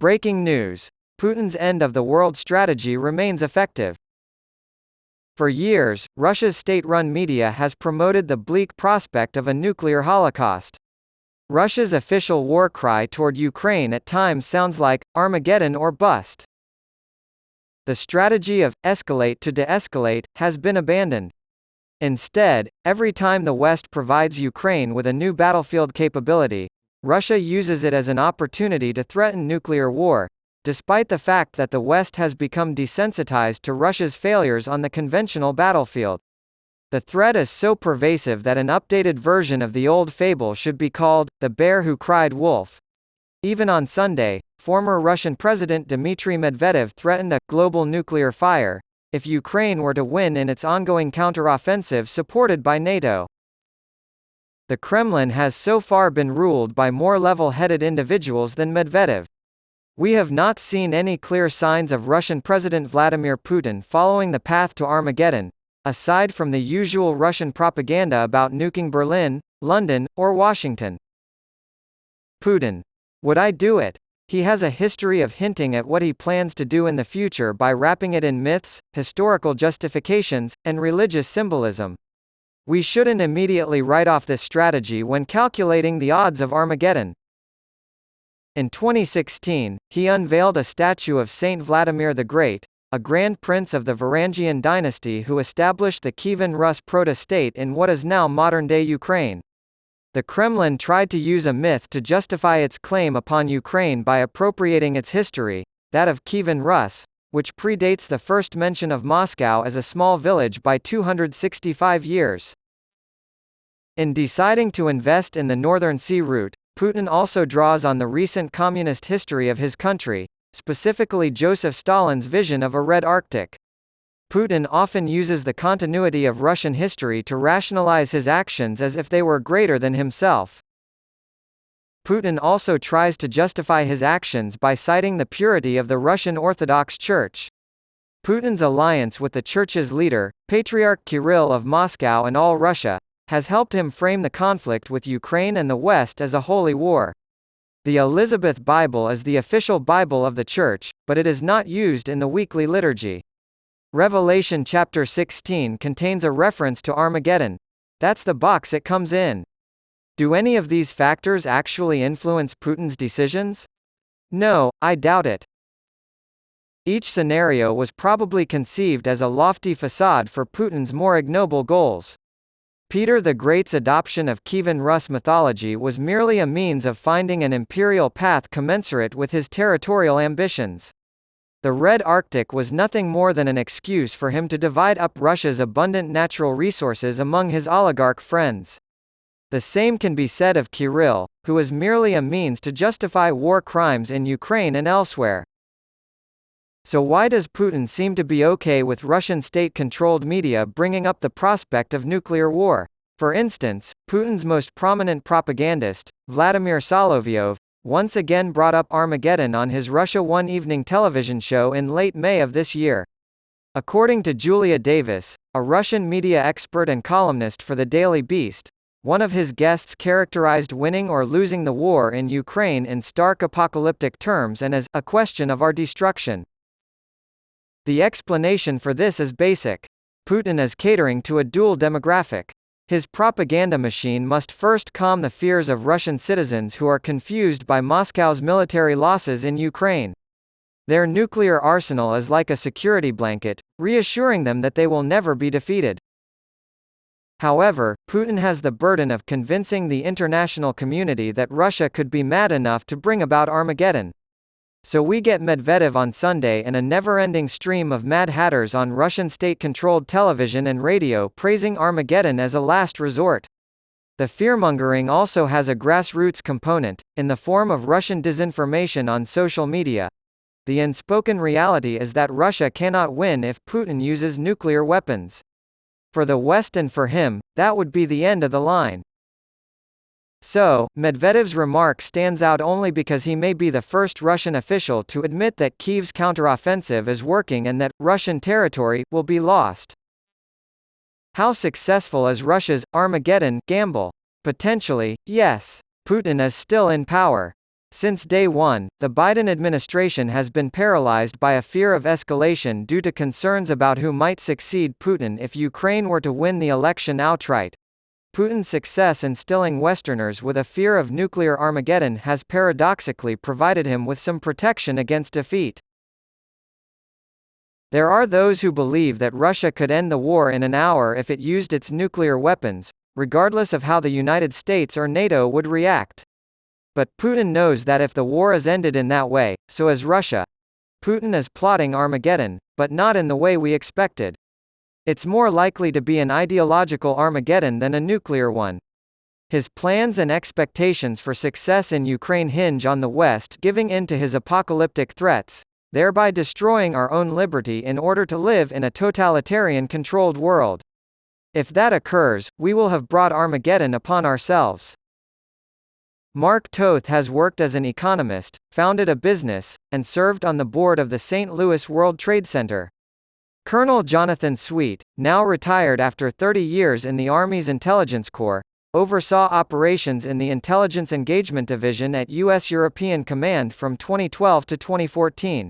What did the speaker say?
Breaking news. Putin's end of the world strategy remains effective. For years, Russia's state-run media has promoted the bleak prospect of a nuclear holocaust. Russia's official war cry toward Ukraine at times sounds like, Armageddon or bust. The strategy of, escalate to de-escalate, has been abandoned. Instead, every time the West provides Ukraine with a new battlefield capability, Russia uses it as an opportunity to threaten nuclear war, despite the fact that the West has become desensitized to Russia's failures on the conventional battlefield. The threat is so pervasive that an updated version of the old fable should be called, The Bear Who Cried Wolf. Even on Sunday, former Russian President Dmitry Medvedev threatened a global nuclear fire if Ukraine were to win in its ongoing counteroffensive supported by NATO. The Kremlin has so far been ruled by more level-headed individuals than Medvedev. We have not seen any clear signs of Russian President Vladimir Putin following the path to Armageddon, aside from the usual Russian propaganda about nuking Berlin, London, or Washington. Putin. Would I do it? He has a history of hinting at what he plans to do in the future by wrapping it in myths, historical justifications, and religious symbolism. We shouldn't immediately write off this strategy when calculating the odds of Armageddon. In 2016, he unveiled a statue of Saint Vladimir the Great, a Grand Prince of the Varangian dynasty who established the Kievan Rus proto-state in what is now modern-day Ukraine. The Kremlin tried to use a myth to justify its claim upon Ukraine by appropriating its history, that of Kievan Rus, which predates the first mention of Moscow as a small village by 265 years. In deciding to invest in the Northern Sea route, Putin also draws on the recent communist history of his country, specifically Joseph Stalin's vision of a Red Arctic. Putin often uses the continuity of Russian history to rationalize his actions as if they were greater than himself. Putin also tries to justify his actions by citing the purity of the Russian Orthodox Church. Putin's alliance with the Church's leader, Patriarch Kirill of Moscow and all Russia, has helped him frame the conflict with Ukraine and the West as a holy war. The Elizabeth Bible is the official Bible of the Church, but it is not used in the weekly liturgy. Revelation chapter 16 contains a reference to Armageddon. That's the box it comes in. Do any of these factors actually influence Putin's decisions? No, I doubt it. Each scenario was probably conceived as a lofty facade for Putin's more ignoble goals. Peter the Great's adoption of Kievan Rus mythology was merely a means of finding an imperial path commensurate with his territorial ambitions. The Red Arctic was nothing more than an excuse for him to divide up Russia's abundant natural resources among his oligarch friends. The same can be said of Kirill, who is merely a means to justify war crimes in Ukraine and elsewhere. So why does Putin seem to be okay with Russian state-controlled media bringing up the prospect of nuclear war? For instance, Putin's most prominent propagandist, Vladimir Solovyov, once again brought up Armageddon on his Russia One evening television show in late May of this year. According to Julia Davis, a Russian media expert and columnist for the Daily Beast, one of his guests characterized winning or losing the war in Ukraine in stark apocalyptic terms and as a question of our destruction. The explanation for this is basic. Putin is catering to a dual demographic. His propaganda machine must first calm the fears of Russian citizens who are confused by Moscow's military losses in Ukraine. Their nuclear arsenal is like a security blanket, reassuring them that they will never be defeated. However, Putin has the burden of convincing the international community that Russia could be mad enough to bring about Armageddon. So we get Medvedev on Sunday and a never-ending stream of Mad Hatters on Russian state-controlled television and radio praising Armageddon as a last resort. The fearmongering also has a grassroots component, in the form of Russian disinformation on social media. The unspoken reality is that Russia cannot win if Putin uses nuclear weapons. For the West and for him, that would be the end of the line. So, Medvedev's remark stands out only because he may be the first Russian official to admit that Kyiv's counteroffensive is working and that Russian territory will be lost. How successful is Russia's Armageddon gamble? Potentially, yes. Putin is still in power. Since day one, the Biden administration has been paralyzed by a fear of escalation due to concerns about who might succeed Putin if Ukraine were to win the election outright. Putin's success instilling Westerners with a fear of nuclear Armageddon has paradoxically provided him with some protection against defeat. There are those who believe that Russia could end the war in an hour if it used its nuclear weapons, regardless of how the United States or NATO would react. But Putin knows that if the war is ended in that way, so is Russia. Putin is plotting Armageddon, but not in the way we expected. It's more likely to be an ideological Armageddon than a nuclear one. His plans and expectations for success in Ukraine hinge on the West giving in to his apocalyptic threats, thereby destroying our own liberty in order to live in a totalitarian-controlled world. If that occurs, we will have brought Armageddon upon ourselves. Mark Toth has worked as an economist, founded a business, and served on the board of the St. Louis World Trade Center. Colonel Jonathan Sweet, now retired after 30 years in the Army's Intelligence Corps, oversaw operations in the Intelligence Engagement Division at U.S. European Command from 2012 to 2014.